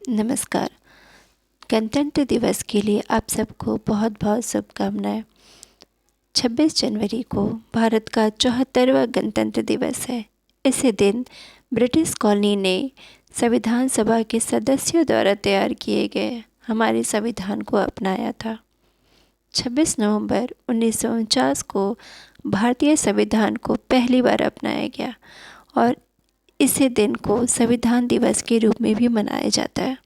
नमस्कार। गणतंत्र दिवस के लिए आप सबको बहुत बहुत शुभकामनाएं। 26 जनवरी को भारत का 74वां गणतंत्र दिवस है। इसी दिन ब्रिटिश कॉलोनी ने संविधान सभा के सदस्यों द्वारा तैयार किए गए हमारे संविधान को अपनाया था। 26 नवंबर 1949 को भारतीय संविधान को पहली बार अपनाया गया और इसी दिन को संविधान दिवस के रूप में भी मनाया जाता है।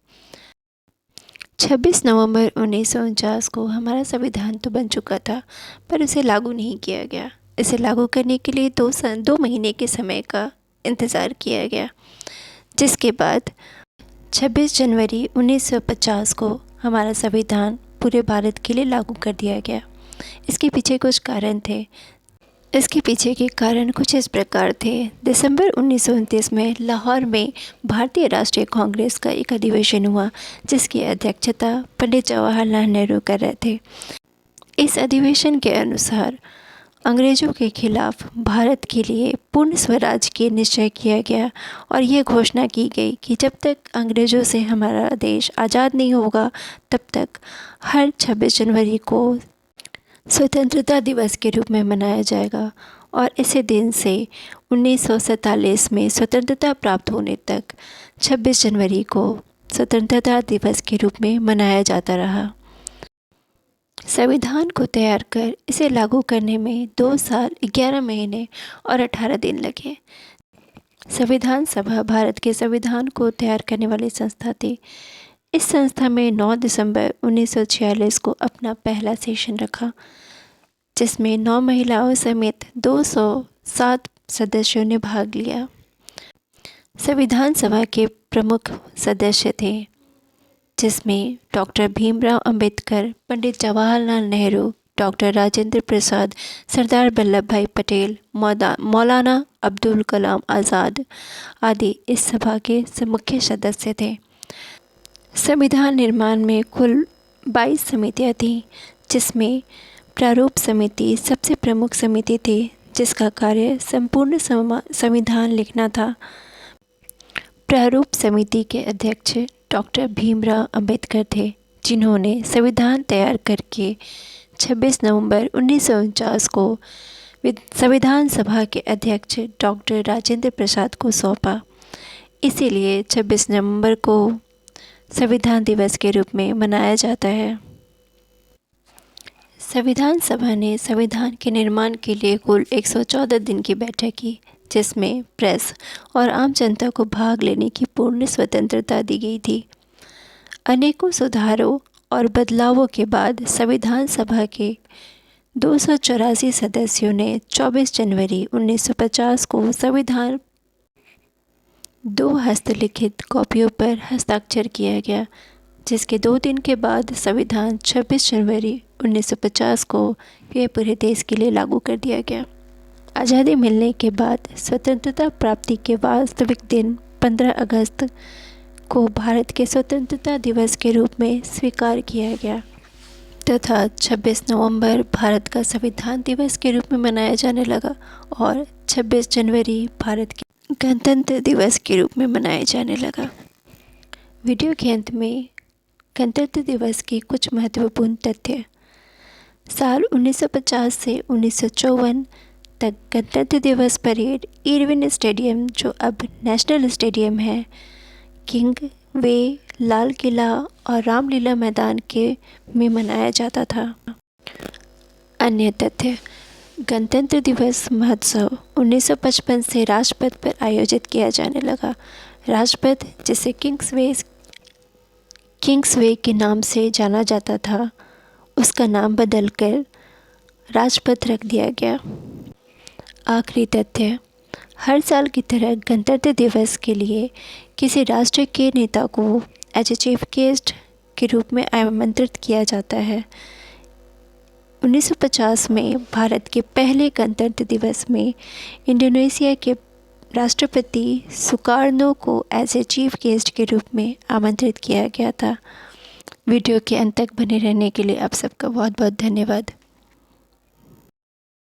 26 नवंबर 1949 को हमारा संविधान तो बन चुका था, पर उसे लागू नहीं किया गया। इसे लागू करने के लिए 2 महीने के समय का इंतज़ार किया गया, जिसके बाद 26 जनवरी 1950 को हमारा संविधान पूरे भारत के लिए लागू कर दिया गया। इसके पीछे कुछ कारण थे। इसके पीछे के कारण कुछ इस प्रकार थे। दिसंबर 1929 में लाहौर में भारतीय राष्ट्रीय कांग्रेस का एक अधिवेशन हुआ, जिसकी अध्यक्षता पंडित जवाहरलाल नेहरू कर रहे थे। इस अधिवेशन के अनुसार अंग्रेज़ों के खिलाफ भारत के लिए पूर्ण स्वराज के निश्चय किया गया और ये घोषणा की गई कि जब तक अंग्रेज़ों से हमारा देश आज़ाद नहीं होगा, तब तक हर 26 जनवरी को स्वतंत्रता दिवस के रूप में मनाया जाएगा। और इसी दिन से 1947 में स्वतंत्रता प्राप्त होने तक 26 जनवरी को स्वतंत्रता दिवस के रूप में मनाया जाता रहा। संविधान को तैयार कर इसे लागू करने में 2 साल 11 महीने और 18 दिन लगे। संविधान सभा भारत के संविधान को तैयार करने वाली संस्था थी। इस संस्था में 9 दिसंबर 1946 को अपना पहला सेशन रखा, जिसमें 9 महिलाओं समेत 207 सदस्यों ने भाग लिया। संविधान सभा के प्रमुख सदस्य थे, जिसमें डॉक्टर भीमराव अंबेडकर, पंडित जवाहरलाल नेहरू, डॉक्टर राजेंद्र प्रसाद, सरदार वल्लभ भाई पटेल, मौलाना अब्दुल कलाम आज़ाद आदि इस सभा के मुख्य सदस्य थे। संविधान निर्माण में कुल 22 समितियाँ थीं, जिसमें प्रारूप समिति सबसे प्रमुख समिति थी, जिसका कार्य संपूर्ण संविधान लिखना था। प्रारूप समिति के अध्यक्ष डॉक्टर भीमराव अंबेडकर थे, जिन्होंने संविधान तैयार करके 26 नवंबर 1949 को संविधान सभा के अध्यक्ष डॉक्टर राजेंद्र प्रसाद को सौंपा। इसीलिए 26 नवंबर को संविधान दिवस के रूप में मनाया जाता है। संविधान सभा ने संविधान के निर्माण के लिए कुल 114 दिन की बैठक की, जिसमें प्रेस और आम जनता को भाग लेने की पूर्ण स्वतंत्रता दी गई थी। अनेकों सुधारों और बदलावों के बाद संविधान सभा के 284 सदस्यों ने 24 जनवरी 1950 को संविधान 2 हस्तलिखित कॉपियों पर हस्ताक्षर किया गया, जिसके 2 दिन के बाद संविधान 26 जनवरी 1950 को यह पूरे देश के लिए लागू कर दिया गया। आज़ादी मिलने के बाद स्वतंत्रता प्राप्ति के वास्तविक दिन 15 अगस्त को भारत के स्वतंत्रता दिवस के रूप में स्वीकार किया गया तथा 26 नवंबर भारत का संविधान दिवस के रूप में मनाया जाने लगा और 26 जनवरी भारत के गणतंत्र दिवस के रूप में मनाया जाने लगा। वीडियो के अंत में गणतंत्र दिवस के कुछ महत्वपूर्ण तथ्य। साल 1950 से 1954 तक गणतंत्र दिवस परेड इरविन स्टेडियम, जो अब नेशनल स्टेडियम है, किंग वे, लाल किला और रामलीला मैदान में मनाया जाता था। अन्य तथ्य। गणतंत्र दिवस महोत्सव 1955 से राजपथ पर आयोजित किया जाने लगा। राजपथ, जिसे किंग्सवे के नाम से जाना जाता था, उसका नाम बदलकर राजपथ रख दिया गया। आखिरी तथ्य। हर साल की तरह गणतंत्र दिवस के लिए किसी राष्ट्र के नेता को एज ए चीफ गेस्ट के रूप में आमंत्रित किया जाता है। 1950 में भारत के पहले गणतंत्र दिवस में इंडोनेशिया के राष्ट्रपति सुकार्नो को एज ए चीफ गेस्ट के रूप में आमंत्रित किया गया था। वीडियो के अंत तक बने रहने के लिए आप सबका बहुत बहुत धन्यवाद।